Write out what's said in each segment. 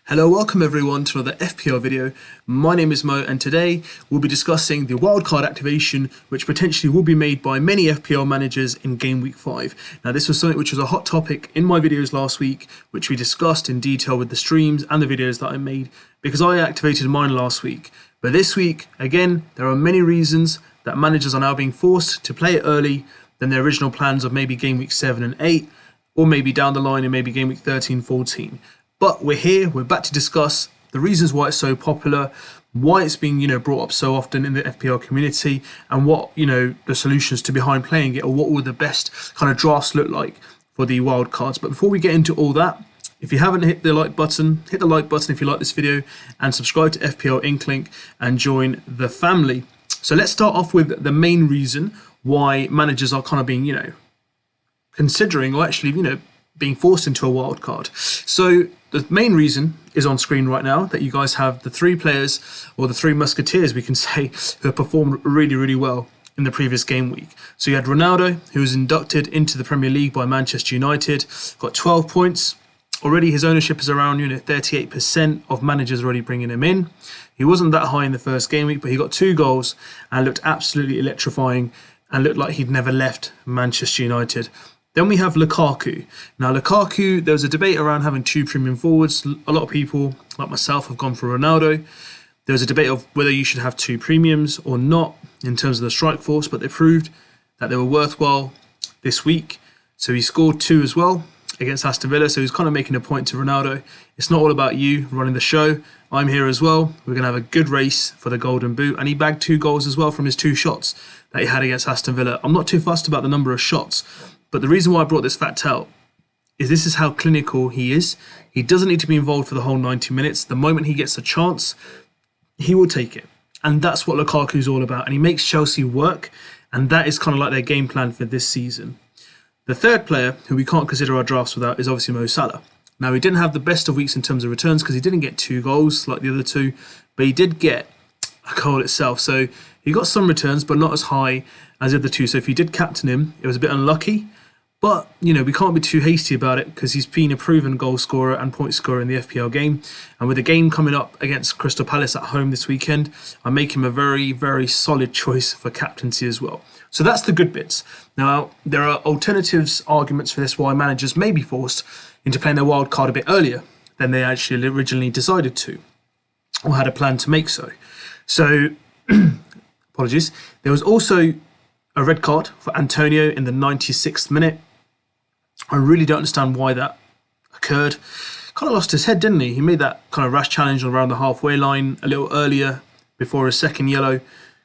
Hello, welcome everyone to another FPL video. My name is Mo and today we'll be discussing the wildcard activation which potentially will be made by many FPL managers in Game Week 5. Now this was something which was a hot topic in my videos last week, which we discussed in detail with the streams and the videos that I made because I activated mine last week. But this week, again, there are many reasons that managers are now being forced to play it early than their original plans of maybe Game Week 7 and 8 or maybe down the line in maybe Game Week 13, 14. But we're here, we're back to discuss the reasons why it's so popular, why it's being, brought up so often in the FPL community, and what, the solutions to behind playing it, or what will the best kind of drafts look like for the wildcards. But before we get into all that, if you haven't hit the like button, hit the like button if you like this video, and subscribe to FPL INKLING and join the family. So let's start off with the main reason why managers are kind of being, considering, or actually, being forced into a wildcard. So the main reason is on screen right now, that you guys have the three players, or the three musketeers we can say, who have performed really, really well in the previous game week. So you had Ronaldo, who was inducted into the Premier League by Manchester United, got 12 points. Already his ownership is around 38% of managers already bringing him in. He wasn't that high in the first game week, but he got 2 goals and looked absolutely electrifying and looked like he'd never left Manchester United. Then we have Lukaku. Now Lukaku, there was a debate around having 2 premium forwards. A lot of people, like myself, have gone for Ronaldo. There was a debate of whether you should have 2 premiums or not in terms of the strike force, but they proved that they were worthwhile this week. So he scored 2 as well against Aston Villa. So he's kind of making a point to Ronaldo. It's not all about you running the show. I'm here as well. We're going to have a good race for the Golden Boot. And he bagged 2 goals as well from his 2 shots that he had against Aston Villa. I'm not too fussed about the number of shots, but the reason why I brought this fact out is this is how clinical he is. He doesn't need to be involved for the whole 90 minutes. The moment he gets a chance, he will take it. And that's what Lukaku's all about. And he makes Chelsea work. And that is kind of like their game plan for this season. The third player, who we can't consider our drafts without, is obviously Mo Salah. Now, he didn't have the best of weeks in terms of returns because he didn't get 2 goals like the other 2. But he did get a goal itself. So he got some returns, but not as high as the other 2. So if you did captain him, it was a bit unlucky. But, we can't be too hasty about it because he's been a proven goal scorer and point scorer in the FPL game. And with the game coming up against Crystal Palace at home this weekend, I make him a very, very solid choice for captaincy as well. So that's the good bits. Now, there are alternatives, arguments for this why managers may be forced into playing their wild card a bit earlier than they actually originally decided to, or had a plan to make so. So, apologies. There was also a red card for Antonio in the 96th minute. I really don't understand why that occurred. Kind of lost his head, didn't he? He made that kind of rash challenge around the halfway line a little earlier before his second yellow,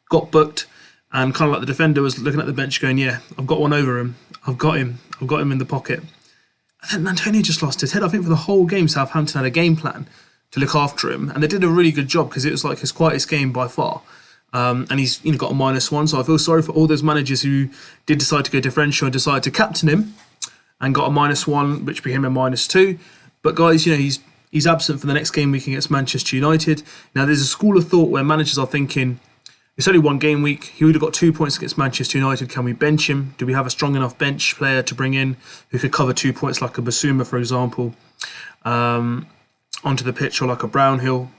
got booked, and kind of like the defender was looking at the bench going, yeah, I've got one over him. I've got him in the pocket. And then Antonio just lost his head. I think for the whole game, Southampton had a game plan to look after him, and they did a really good job because it was like his quietest game by far. And he's got a -1, so I feel sorry for all those managers who did decide to go differential and decided to captain him and got a -1, which became a -2. But guys, he's absent for the next game week against Manchester United. Now, there's a school of thought where managers are thinking, it's only 1 game week. He would have got 2 points against Manchester United. Can we bench him? Do we have a strong enough bench player to bring in who could cover 2 points, like a Basuma, for example, onto the pitch, or like a Brownhill,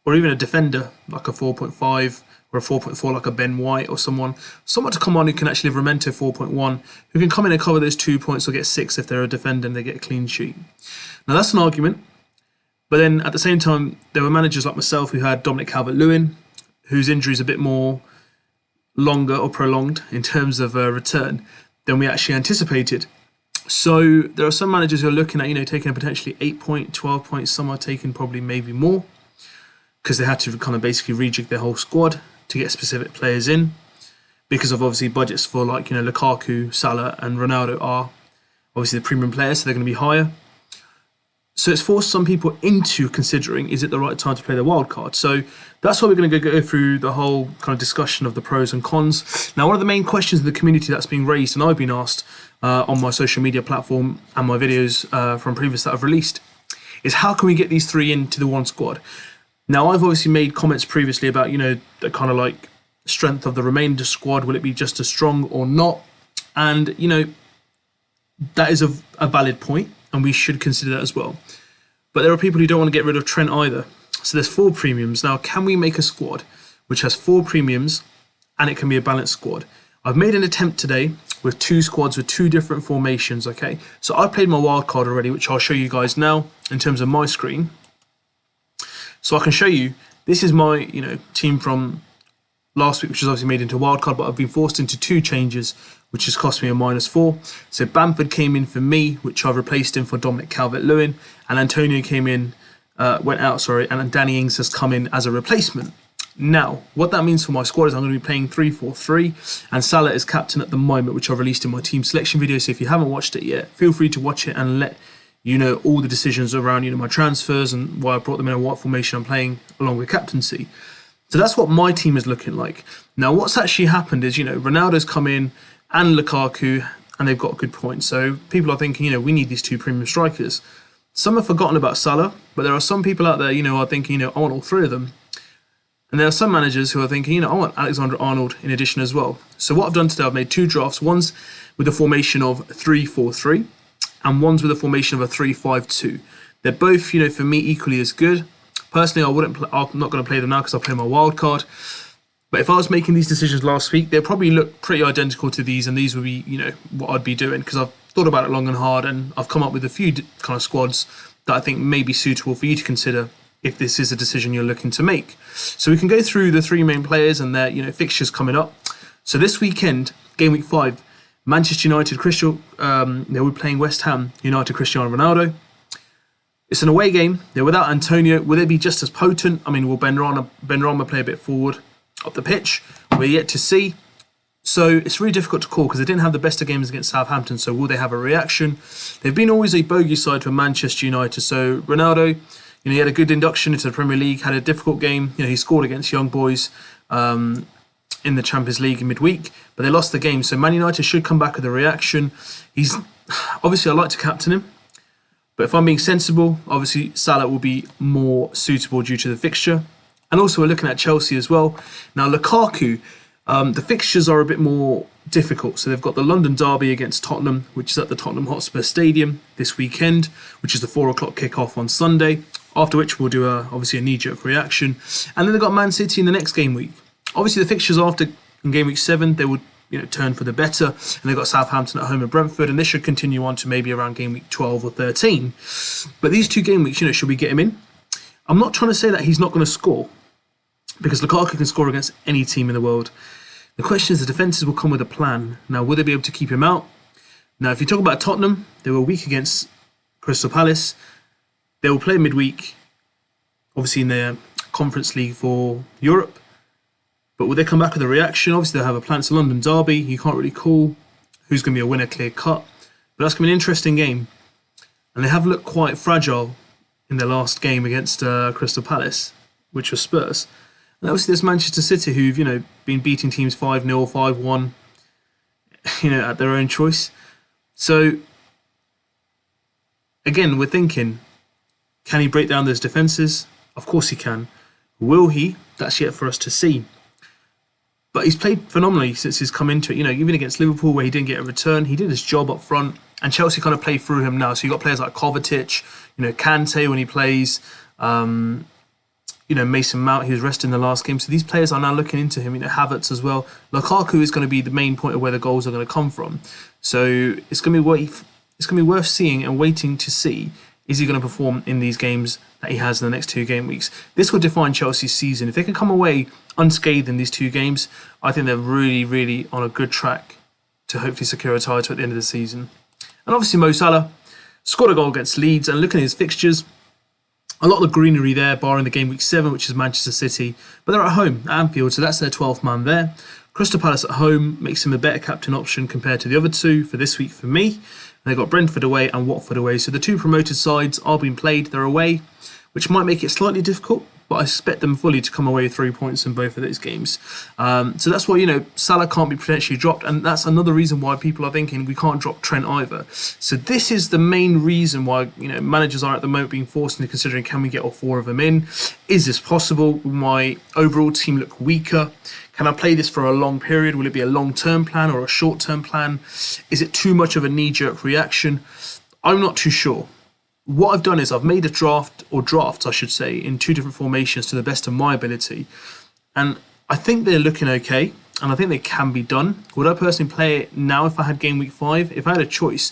or even a defender like a 4.5 or a 4.4 like a Ben White, or someone to come on who can actually Memento 4.1, who can come in and cover those 2 points or get 6 if they're a defender and they get a clean sheet. Now that's an argument, but then at the same time there were managers like myself who had Dominic Calvert-Lewin, whose injury is a bit more longer or prolonged in terms of return than we actually anticipated. So there are some managers who are looking at taking a potentially 8 point, 12 points. Some are taking probably maybe more because they had to kind of basically rejig their whole squad to get specific players in, because of obviously budgets for like Lukaku, Salah and Ronaldo are obviously the premium players, so they're going to be higher. So it's forced some people into considering, is it the right time to play the wild card? So that's why we're going to go through the whole kind of discussion of the pros and cons. Now, one of the main questions in the community that's being raised, and I've been asked on my social media platform and my videos from previous that I've released, is how can we get these 3 into the one squad? Now, I've obviously made comments previously about, the kind of like strength of the remainder squad. Will it be just as strong or not? And, that is a valid point, and we should consider that as well. But there are people who don't want to get rid of Trent either. So there's 4 premiums. Now, can we make a squad which has 4 premiums and it can be a balanced squad? I've made an attempt today with 2 squads with 2 different formations, okay? So I've played my wildcard already, which I'll show you guys now in terms of my screen. So I can show you, this is my team from last week, which was obviously made into a wildcard, but I've been forced into 2 changes, which has cost me a -4. So Bamford came in for me, which I've replaced him for Dominic Calvert-Lewin, and Antonio came in, went out, sorry, and Danny Ings has come in as a replacement. Now, what that means for my squad is I'm going to be playing 3-4-3, and Salah is captain at the moment, which I've released in my team selection video. So if you haven't watched it yet, feel free to watch it and let you know all the decisions around my transfers and why I brought them in and what formation I'm playing along with captaincy. So that's what my team is looking like. Now, what's actually happened is, Ronaldo's come in and Lukaku, and they've got good points. So people are thinking, we need these 2 premium strikers. Some have forgotten about Salah, but there are some people out there, are thinking, I want all 3 of them. And there are some managers who are thinking, I want Alexander-Arnold in addition as well. So what I've done today, I've made 2 drafts. One's with a formation of 3-4-3, and one's with a formation of a 3-5-2. They're both, for me, equally as good. Personally, I'm not going to play them now because I play my wild card. But if I was making these decisions last week, they'd probably look pretty identical to these, and these would be, what I'd be doing, because I've thought about it long and hard, and I've come up with a few kind of squads that I think may be suitable for you to consider if this is a decision you're looking to make. So we can go through the 3 main players and their, fixtures coming up. So this weekend, game week 5, Manchester United, they'll be playing West Ham United, Cristiano Ronaldo. It's an away game. They're without Antonio. Will they be just as potent? I mean, will Benrahma play a bit forward up the pitch? We're yet to see. So it's really difficult to call because they didn't have the best of games against Southampton. So will they have a reaction? They've been always a bogey side for Manchester United. So Ronaldo, he had a good induction into the Premier League, had a difficult game. He scored against Young Boys in the Champions League in midweek, but they lost the game. So Man United should come back with a reaction. Obviously, I like to captain him. But if I'm being sensible, obviously Salah will be more suitable due to the fixture. And also we're looking at Chelsea as well. Now Lukaku, the fixtures are a bit more difficult. So they've got the London derby against Tottenham, which is at the Tottenham Hotspur Stadium this weekend, which is the 4 o'clock kickoff on Sunday. After which we'll do obviously a knee-jerk reaction. And then they've got Man City in the next game week. Obviously the fixtures after in game week 7, they would turn for the better, and they've got Southampton at home and Brentford, and this should continue on to maybe around game week 12 or 13. But these 2 game weeks, should we get him in? I'm not trying to say that he's not going to score, because Lukaku can score against any team in the world. The question is, the defences will come with a plan. Now, will they be able to keep him out? Now, if you talk about Tottenham, they were weak against Crystal Palace. They will play midweek, obviously in their Conference League for Europe. But will they come back with a reaction? Obviously, they'll have a plan. It's a London derby. You can't really call who's going to be a winner clear cut. But that's going to be an interesting game. And they have looked quite fragile in their last game against Crystal Palace, which was Spurs. And obviously, there's Manchester City, who've been beating teams 5-0, 5-1, at their own choice. So again, we're thinking, can he break down those defences? Of course he can. Will he? That's yet for us to see. But he's played phenomenally since he's come into it. Even against Liverpool, where he didn't get a return, he did his job up front. And Chelsea kind of play through him now. So you've got players like Kovacic, Kante when he plays, Mason Mount, he was rested in the last game. So these players are now looking into him. Havertz as well. Lukaku is going to be the main point of where the goals are going to come from. So it's going to be worth seeing and waiting to see. Is he going to perform in these games that he has in the next 2 game weeks? This will define Chelsea's season. If they can come away unscathed in these 2 games, I think they're really, really on a good track to hopefully secure a title at the end of the season. And obviously Mo Salah scored a goal against Leeds, and looking at his fixtures, a lot of the greenery there, barring the game week 7, which is Manchester City. But they're at home at Anfield, so that's their 12th man there. Crystal Palace at home makes him a better captain option compared to the other 2 for this week for me. They've got Brentford away and Watford away. So the 2 promoted sides are being played. They're away, which might make it slightly difficult, but I expect them fully to come away with 3 points in both of those games. So that's why, Salah can't be potentially dropped. And that's another reason why people are thinking we can't drop Trent either. So this is the main reason why, managers are at the moment being forced into considering, can we get all 4 of them in? Is this possible? Will my overall team look weaker? Can I play this for a long period? Will it be a long-term plan or a short-term plan? Is it too much of a knee-jerk reaction? I'm not too sure. what I've done is I've made a drafts, I should say, in 2 different formations to the best of my ability. And I think they're looking okay, and I think they can be done. Would I personally play it now if I had Game Week 5? If I had a choice,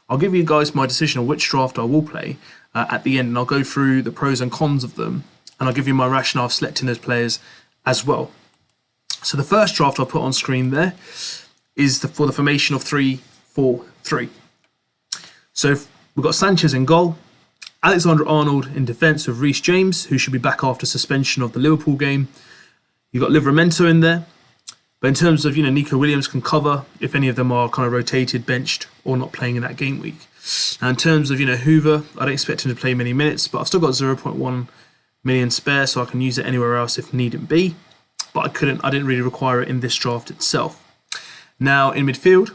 I'll give you guys my decision on which draft I will play at the end, and I'll go through the pros and cons of them, and I'll give you my rationale of selecting those players as well. So the first draft I'll put on screen there is for the formation of 3-4-3. So we've got Sanchez in goal, Alexander-Arnold in defence with Reece James, who should be back after suspension of the Liverpool game. You've got Livramento in there. But in terms of, Nico Williams can cover if any of them are kind of rotated, benched, or not playing in that game week. Now, in terms of, Hoover, I don't expect him to play many minutes, but I've still got 0.1 million spare, so I can use it anywhere else if need be. But I didn't really require it in this draft itself. Now, in midfield,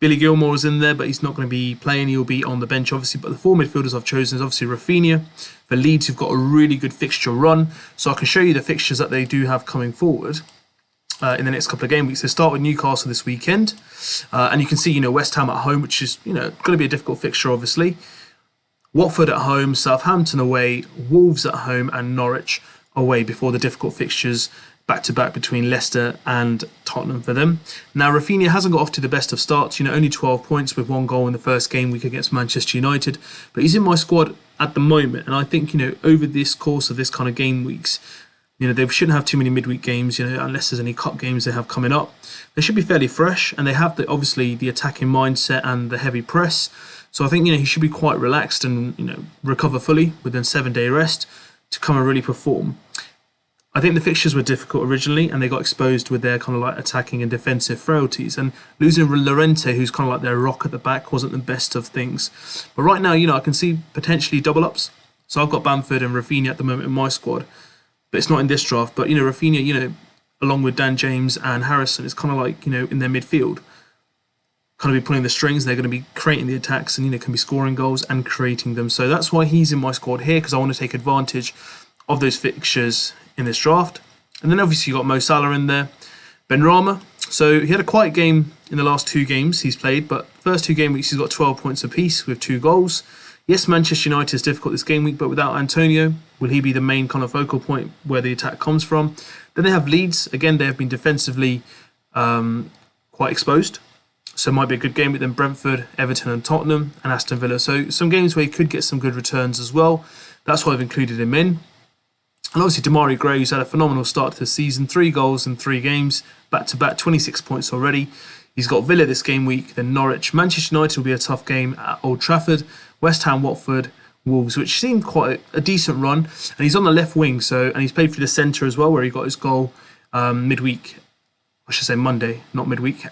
Billy Gilmore is in there, but he's not going to be playing. He'll be on the bench, obviously. But the 4 midfielders I've chosen is obviously Rafinha. For Leeds, who've got a really good fixture run. So I can show you the fixtures that they do have coming forward in the next couple of game weeks. They start with Newcastle this weekend. And you can see, West Ham at home, which is, going to be a difficult fixture, obviously. Watford at home, Southampton away, Wolves at home, and Norwich away before the difficult fixtures back-to-back between Leicester and Tottenham for them. Now, Rafinha hasn't got off to the best of starts, only 12 points with 1 goal in the first game week against Manchester United. But he's in my squad at the moment, and I think, over this course of this kind of game weeks, they shouldn't have too many midweek games, unless there's any cup games they have coming up. They should be fairly fresh, and they have, obviously, the attacking mindset and the heavy press. So I think, he should be quite relaxed and, recover fully within 7-day rest to come and really perform. I think the fixtures were difficult originally, and they got exposed with their kind of like attacking and defensive frailties. And losing Llorente, who's kind of like their rock at the back, wasn't the best of things. But right now, I can see potentially double ups. So I've got Bamford and Rafinha at the moment in my squad, but it's not in this draft. But Rafinha, along with Dan James and Harrison, is kind of like in their midfield, kind of be pulling the strings. They're going to be creating the attacks and can be scoring goals and creating them. So that's why he's in my squad here, because I want to take advantage of those fixtures in this draft. And then obviously you got Mo Salah in there, Benrahma. So he had a quiet game in the last 2 games he's played, but first 2 game weeks he's got 12 points apiece with 2 goals. Yes, Manchester United is difficult this game week, but without Antonio, will he be the main kind of focal point where the attack comes from? Then they have Leeds. Again, they have been defensively quite exposed. So it might be a good game with them, Brentford, Everton and Tottenham and Aston Villa. So some games where he could get some good returns as well. That's why I've included him in. And obviously Damari Gray, who's had a phenomenal start to the season, 3 goals in 3 games, back-to-back, 26 points already. He's got Villa this game week, then Norwich. Manchester United will be a tough game at Old Trafford. West Ham, Watford, Wolves, which seemed quite a decent run. And he's on the left wing, and he's played through the centre as well, where he got his goal midweek. I should say Monday, not midweek,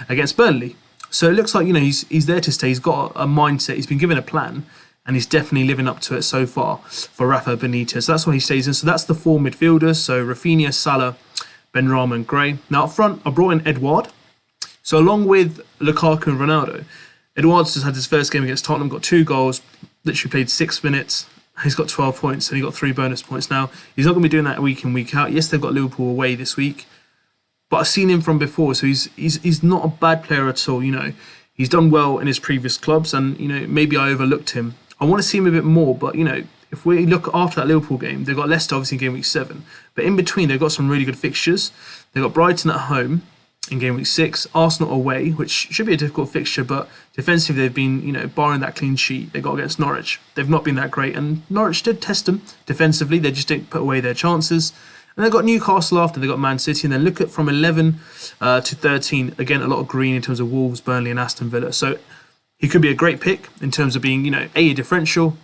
against Burnley. So it looks like, he's there to stay. He's got a mindset. He's been given a plan. And he's definitely living up to it so far for Rafa Benitez. So that's why he stays in. So that's the 4 midfielders. So Rafinha, Salah, Benrahma and Gray. Now up front, I brought in Edouard. So along with Lukaku and Ronaldo, Edouard's just had his first game against Tottenham, got 2 goals, literally played 6 minutes. He's got 12 points and he got 3 bonus points. Now, he's not going to be doing that week in, week out. Yes, they've got Liverpool away this week, but I've seen him from before. So he's not a bad player at all. He's done well in his previous clubs and, maybe I overlooked him. I want to see him a bit more, but, if we look after that Liverpool game, they've got Leicester obviously in game week 7. But in between, they've got some really good fixtures. They've got Brighton at home in game week 6, Arsenal away, which should be a difficult fixture, but defensively they've been, barring that clean sheet they got against Norwich, they've not been that great. And Norwich did test them defensively, they just didn't put away their chances. And they've got Newcastle after, they've got Man City, and then look at from 11 to 13, again, a lot of green in terms of Wolves, Burnley and Aston Villa. So he could be a great pick in terms of being, a differential,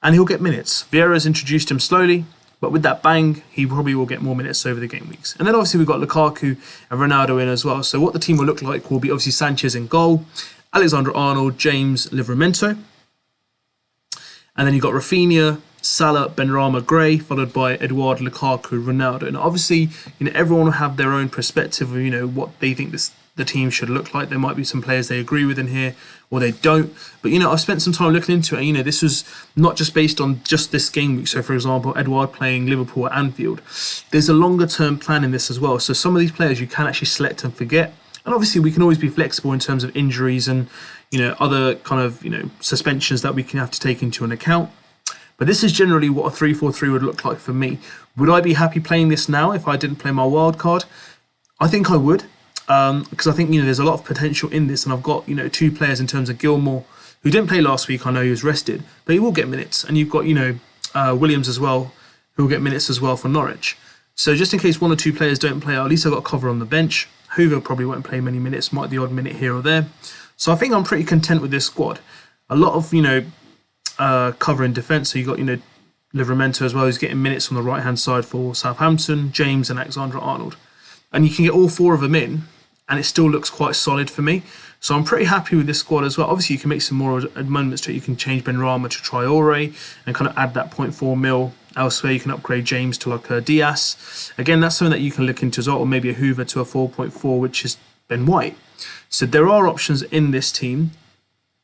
and he'll get minutes. Vieira's introduced him slowly, but with that bang, he probably will get more minutes over the game weeks. And then obviously we've got Lukaku and Ronaldo in as well. So what the team will look like will be obviously Sanchez in goal, Alexander-Arnold, James, Livramento. And then you've got Rafinha, Salah, Benrahma, Gray, followed by Edouard, Lukaku, Ronaldo. And obviously, everyone will have their own perspective of, what they think the team should look like. There might be some players they agree with in here or they don't. But, I've spent some time looking into it. And, this was not just based on just this game week. So, for example, Edouard playing Liverpool at Anfield. There's a longer-term plan in this as well. So some of these players you can actually select and forget. And obviously, we can always be flexible in terms of injuries and, other kind of, suspensions that we can have to take into an account. But this is generally what a 3-4-3 would look like for me. Would I be happy playing this now if I didn't play my wild card? I think I would, because I think, there's a lot of potential in this, and I've got, 2 players in terms of Gilmore, who didn't play last week. I know he was rested, but he will get minutes. And you've got, Williams as well, who will get minutes as well for Norwich. So just in case 1 or 2 players don't play, at least I've got cover on the bench. Hoover probably won't play many minutes, might the odd minute here or there. So I think I'm pretty content with this squad. A lot of, cover in defence. So you've got, Livramento as well, who's getting minutes on the right-hand side for Southampton, James and Alexander-Arnold. And you can get all 4 of them in, and it still looks quite solid for me. So I'm pretty happy with this squad as well. Obviously, you can make some more amendments to it. You can change Benrahma to Traore and kind of add that 0.4 mil elsewhere. You can upgrade James to like a Diaz. Again, that's something that you can look into as well, or maybe a Hoover to a 4.4, which is Ben White. So there are options in this team,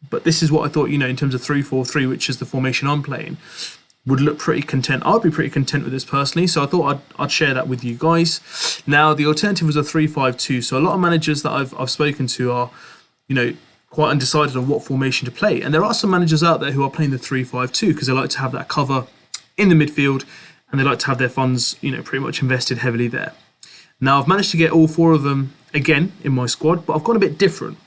but this is what I thought, in terms of 3-4-3, which is the formation I'm playing, would look pretty content. I'd be pretty content with this personally, so I thought I'd share that with you guys. Now, the alternative was a 3-5-2. So a lot of managers that I've spoken to are, quite undecided on what formation to play. And there are some managers out there who are playing the 3-5-2 because they like to have that cover in the midfield, and they like to have their funds, pretty much invested heavily there. Now, I've managed to get all 4 of them again in my squad, but I've gone a bit different.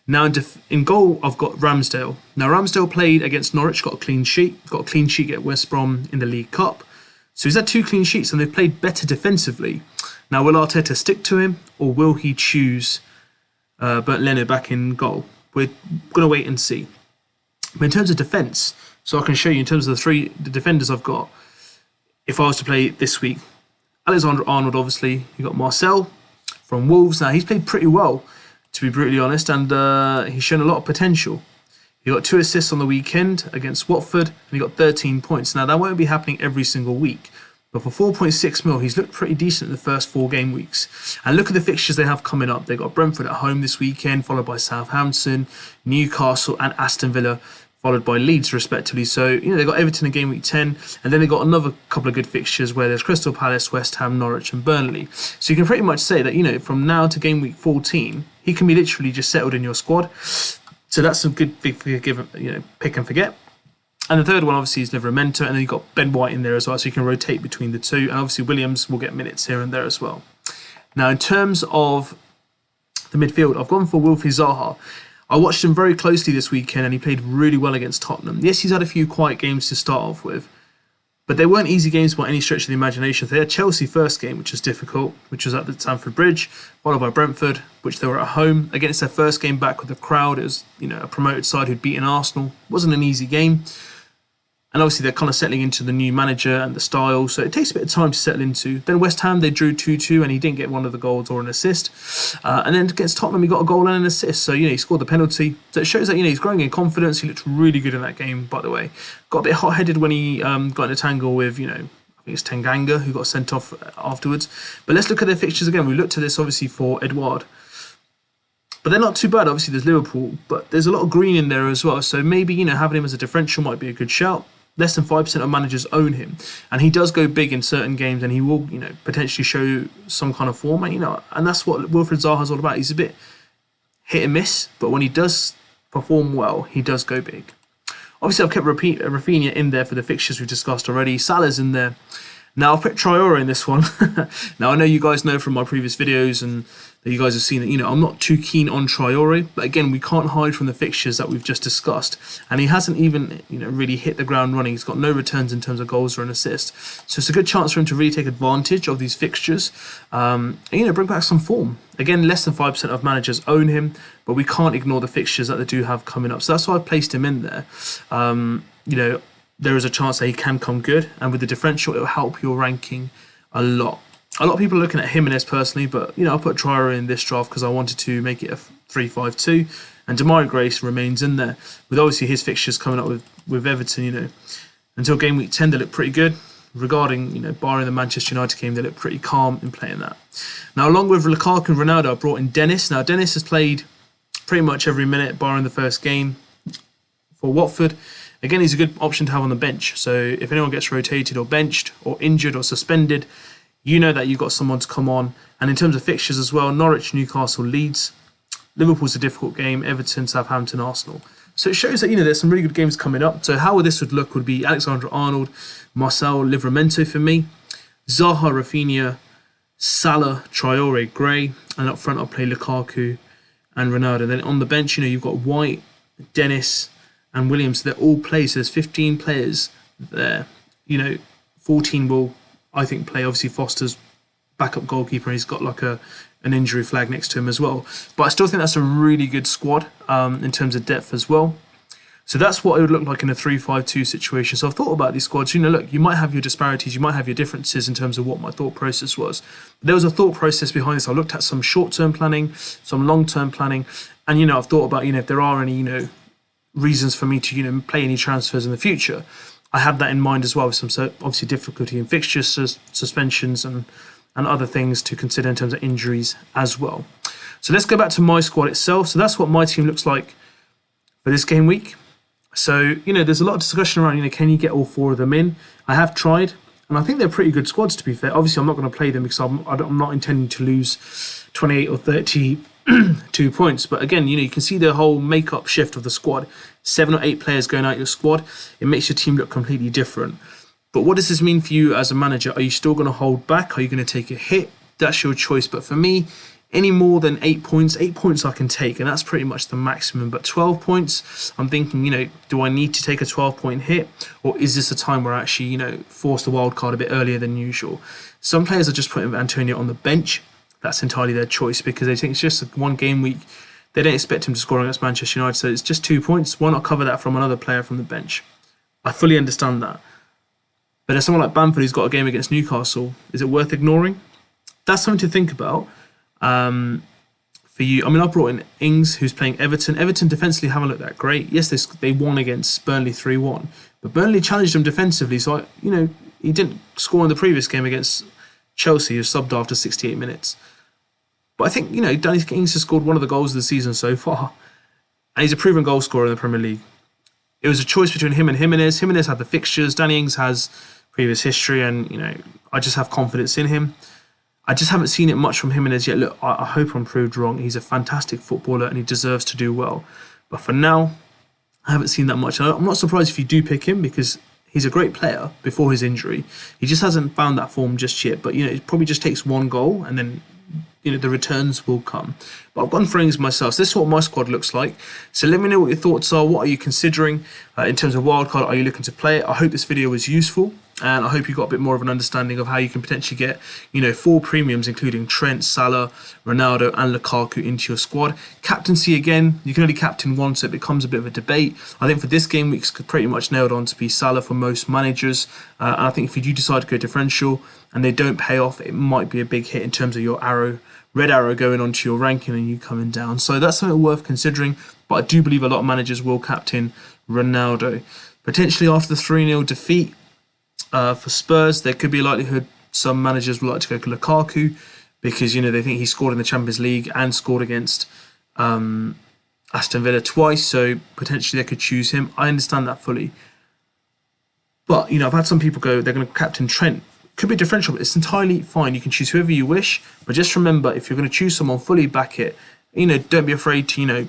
Now, in goal, I've got Ramsdale. Now, Ramsdale played against Norwich, got a clean sheet. Got a clean sheet at West Brom in the League Cup. So he's had 2 clean sheets, and they've played better defensively. Now, will Arteta stick to him, or will he choose Bernd Leno back in goal? We're going to wait and see. But in terms of defence, so I can show you in terms of the defenders I've got, if I was to play this week, Alexander-Arnold, obviously. You've got Marcel from Wolves. Now, he's played pretty well, to be brutally honest, and he's shown a lot of potential. He got 2 assists on the weekend against Watford, and he got 13 points. Now, that won't be happening every single week, but for 4.6 mil, he's looked pretty decent in the first 4 game weeks. And look at the fixtures they have coming up. They've got Brentford at home this weekend, followed by Southampton, Newcastle, and Aston Villa, followed by Leeds, respectively. So, they've got Everton in game week 10, and then they've got another couple of good fixtures where there's Crystal Palace, West Ham, Norwich, and Burnley. So you can pretty much say that, from now to game week 14, he can be literally just settled in your squad. So that's a good big pick and forget. And the third one, obviously, is Livramento, and then you've got Ben White in there as well, so you can rotate between the 2. And obviously, Williams will get minutes here and there as well. Now, in terms of the midfield, I've gone for Wilfried Zaha. I watched him very closely this weekend, and he played really well against Tottenham. Yes, he's had a few quiet games to start off with, but they weren't easy games by any stretch of the imagination. They had Chelsea first game, which was difficult, which was at the Stamford Bridge, followed by Brentford, which they were at home. Against their first game back with the crowd, it was a promoted side who'd beaten Arsenal. It wasn't an easy game. And obviously they're kind of settling into the new manager and the style, so it takes a bit of time to settle into. Then West Ham, they drew 2-2, and he didn't get one of the goals or an assist. And then against Tottenham, he got a goal and an assist. So, he scored the penalty. So it shows that, he's growing in confidence. He looked really good in that game, by the way. Got a bit hot-headed when he got in a tangle with, I think it's Tanganga, who got sent off afterwards. But let's look at their fixtures again. We looked at this, obviously, for Edouard. But they're not too bad. Obviously, there's Liverpool, but there's a lot of green in there as well. So maybe, having him as a differential might be a good shout. Less than 5% of managers own him, and he does go big in certain games, and he will, potentially show some kind of form, and that's what Wilfried Zaha is all about. He's a bit hit and miss, but when he does perform well, he does go big. Obviously, I've kept Rafinha in there for the fixtures we've discussed already. Salah's in there. Now, I've put Traore in this one. Now, I know you guys know from my previous videos and that you guys have seen that, I'm not too keen on Traore. But again, we can't hide from the fixtures that we've just discussed. And he hasn't even, really hit the ground running. He's got no returns in terms of goals or an assist. So it's a good chance for him to really take advantage of these fixtures and, bring back some form. Again, less than 5% of managers own him, but we can't ignore the fixtures that they do have coming up. So that's why I've placed him in there. There is a chance that he can come good, and with the differential, it will help your ranking a lot. A lot of people are looking at Jimenez personally, but I put Traore in this draft because I wanted to make it a 3-5-2, and Demarai Grace remains in there. With obviously his fixtures coming up with Everton, until game week 10 they look pretty good. Regarding, barring the Manchester United game, they look pretty calm in playing that. Now, along with Lukaku and Ronaldo, I brought in Dennis. Now, Dennis has played pretty much every minute, barring the first game for Watford. Again, he's a good option to have on the bench. So if anyone gets rotated or benched or injured or suspended, you know that you've got someone to come on. And in terms of fixtures as well, Norwich, Newcastle, Leeds. Liverpool's a difficult game, Everton, Southampton, Arsenal. So it shows that, there's some really good games coming up. So how this would look would be Alexander-Arnold, Marcel, Livramento for me, Zaha, Rafinha, Salah, Traore, Gray, and up front I'll play Lukaku and Ronaldo. Then on the bench, you've got White, Dennis, and Williams. They're all players. So there's 15 players there. 14 will, I think, play. Obviously, Foster's backup goalkeeper, and he's got like an injury flag next to him as well. But I still think that's a really good squad in terms of depth as well. So that's what it would look like in a 3-5-2 situation. So I've thought about these squads. Look, you might have your disparities, you might have your differences in terms of what my thought process was. But there was a thought process behind this. I looked at some short-term planning, some long-term planning, and I've thought about if there are any reasons for me to play any transfers in the future. I had that in mind as well, with some obviously difficulty in fixtures, suspensions, and other things to consider in terms of injuries as well. So let's go back to my squad itself. So that's what my team looks like for this game week. So, there's a lot of discussion around, can you get all 4 of them in? I have tried, and I think they're pretty good squads, to be fair. Obviously, I'm not going to play them because I'm not intending to lose 28 or 32 points. But again, you can see the whole make-up shift of the squad. 7 or 8 players going out your squad. It makes your team look completely different. But what does this mean for you as a manager? Are you still going to hold back? Are you going to take a hit? That's your choice. But for me, any more than 8 points I can take, and that's pretty much the maximum. But 12 points, I'm thinking, do I need to take a 12-point hit? Or is this a time where I actually, force the wild card a bit earlier than usual? Some players are just putting Antonio on the bench. That's entirely their choice because they think it's just one game week. They don't expect him to score against Manchester United, so it's just 2 points. Why not cover that from another player from the bench? I fully understand that. But there's someone like Bamford who's got a game against Newcastle. Is it worth ignoring? That's something to think about. For you, I brought in Ings, who's playing Everton. Everton defensively haven't looked that great. Yes, they won against Burnley 3-1, but Burnley challenged them defensively. So he didn't score in the previous game against Chelsea, who subbed after 68 minutes. But I think Danny Ings has scored one of the goals of the season so far, and he's a proven goal scorer in the Premier League. It was a choice between him and Jimenez. Jimenez had the fixtures. Danny Ings has previous history, and I just have confidence in him. I just haven't seen it much from Jimenez yet. Look, I hope I'm proved wrong. He's a fantastic footballer and he deserves to do well. But for now, I haven't seen that much. And I'm not surprised if you do pick him because he's a great player before his injury. He just hasn't found that form just yet. But, it probably just takes one goal and then, the returns will come. But I've gone for Ings myself. So this is what my squad looks like. So let me know what your thoughts are. What are you considering in terms of wildcard? Are you looking to play it? I hope this video was useful. And I hope you got a bit more of an understanding of how you can potentially get, 4 premiums, including Trent, Salah, Ronaldo, and Lukaku into your squad. Captaincy, again, you can only captain one, so it becomes a bit of a debate. I think for this game week, it's pretty much nailed on to be Salah for most managers. And I think if you do decide to go differential and they don't pay off, it might be a big hit in terms of your red arrow going onto your ranking and you coming down. So that's something worth considering. But I do believe a lot of managers will captain Ronaldo. Potentially after the 3-0 defeat, for Spurs, there could be a likelihood some managers would like to go Lukaku because, they think he scored in the Champions League and scored against Aston Villa twice, so potentially they could choose him. I understand that fully. But, I've had some people go, they're going to captain Trent. Could be differential, but it's entirely fine. You can choose whoever you wish, but just remember, if you're going to choose someone, fully back it. Don't be afraid to,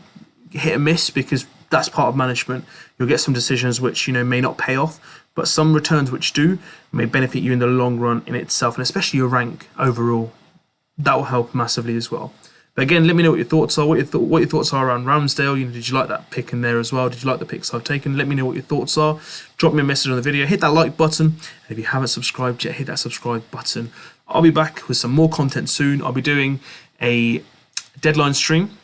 hit and miss because that's part of management. You'll get some decisions which, may not pay off, but some returns which do may benefit you in the long run in itself, and especially your rank overall. That will help massively as well. But again, let me know what your thoughts are. What your thoughts are around Ramsdale. Did you like that pick in there as well? Did you like the picks I've taken? Let me know what your thoughts are. Drop me a message on the video. Hit that like button. And if you haven't subscribed yet, hit that subscribe button. I'll be back with some more content soon. I'll be doing a deadline stream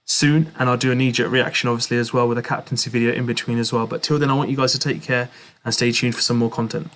soon, and I'll do a knee-jerk reaction obviously as well with a captaincy video in between as well. But till then, I want you guys to take care and stay tuned for some more content.